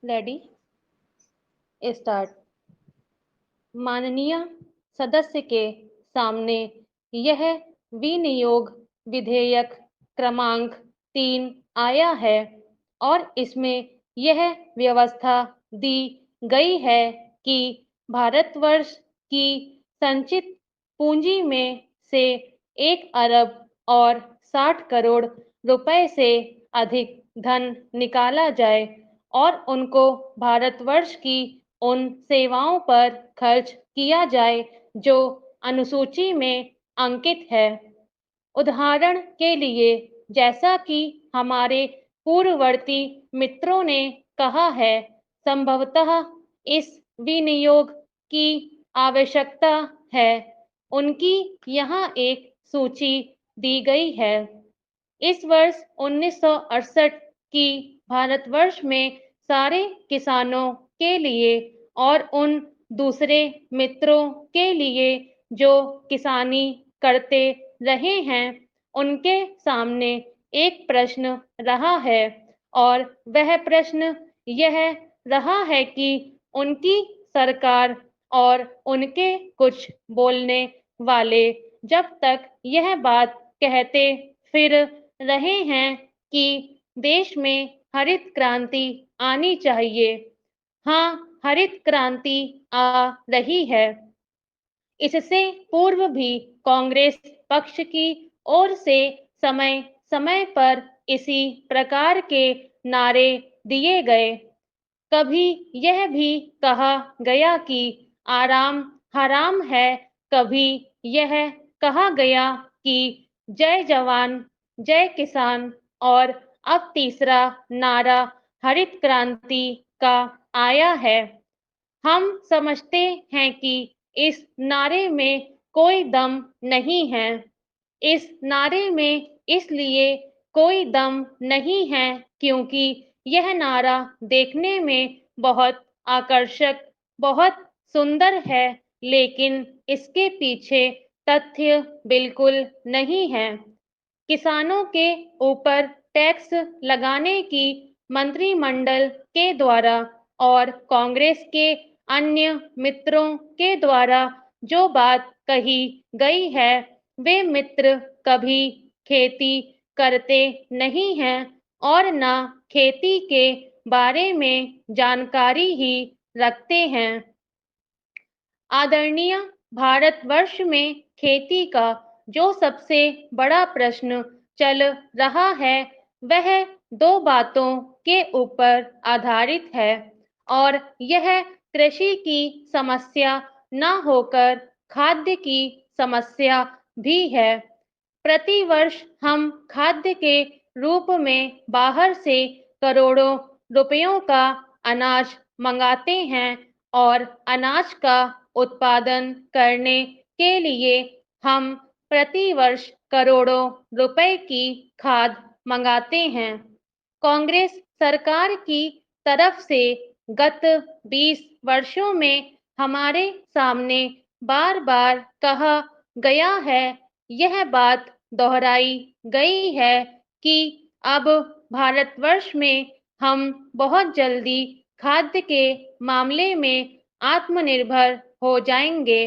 Ready start. माननीय सदस्य के सामने यह विनियोग विधेयक क्रमांक 3 आया है और इसमें यह व्यवस्था दी गई है कि भारतवर्ष की संचित पूंजी में से 1 अरब और 60 करोड़ रुपए से अधिक धन निकाला जाए और उनको भारतवर्ष की उन सेवाओं पर खर्च किया जाए जो अनुसूची में अंकित है। उदाहरण के लिए, जैसा कि हमारे पूर्ववर्ती मित्रों ने कहा है, संभवतः इस विनियोग की आवश्यकता है। उनकी यहाँ एक सूची दी गई है। इस वर्ष 1968 की भारतवर्ष में सारे किसानों के लिए और उन दूसरे मित्रों के लिए जो किसानी करते रहे हैं, उनके सामने एक प्रश्न रहा है और वह प्रश्न यह रहा है कि उनकी सरकार और उनके कुछ बोलने वाले जब तक यह बात कहते फिर रहे हैं कि देश में हरित क्रांति आनी चाहिए। हाँ, हरित क्रांति आ रही है। इससे पूर्व भी कांग्रेस पक्ष की ओर से समय समय पर इसी प्रकार के नारे दिए गए। कभी यह भी कहा गया कि आराम हराम है, कभी यह कहा गया कि जय जवान जय किसान, और अब तीसरा नारा हरित क्रांति का आया है। हम समझते हैं कि इस नारे में कोई दम नहीं है। इस नारे में इसलिए कोई दम नहीं है क्योंकि यह नारा देखने में बहुत आकर्षक, बहुत सुंदर है, लेकिन इसके पीछे तथ्य बिल्कुल नहीं है। किसानों के ऊपर टैक्स लगाने की मंत्रिमंडल के द्वारा और कांग्रेस के अन्य मित्रों के द्वारा जो बात कही गई है, वे मित्र कभी खेती करते नहीं हैं और ना खेती के बारे में जानकारी ही रखते हैं। आदरणीय, भारतवर्ष में खेती का जो सबसे बड़ा प्रश्न चल रहा है, वह दो बातों के ऊपर आधारित है और यह कृषि की समस्या न होकर खाद्य की समस्या भी है। प्रतिवर्ष हम खाद्य के रूप में बाहर से करोड़ों रुपयों का अनाज मंगाते हैं और अनाज का उत्पादन करने के लिए हम प्रतिवर्ष करोड़ों रुपए की खाद मंगाते हैं। कांग्रेस सरकार की तरफ से गत 20 वर्षों में हमारे सामने बार बार कहा गया है, यह बात दोहराई गई है कि अब भारतवर्ष में हम बहुत जल्दी खाद्य के मामले में आत्मनिर्भर हो जाएंगे।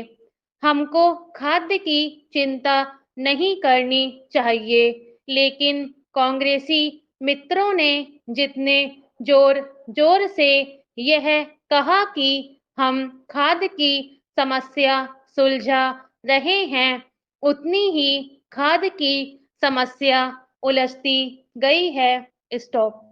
हमको खाद्य की चिंता नहीं करनी चाहिए, लेकिन कांग्रेसी मित्रों ने जितने जोर जोर से यह कहा कि हम खाद्य की समस्या सुलझा रहे हैं, उतनी ही खाद्य की समस्या उलझती गई है। स्टॉप।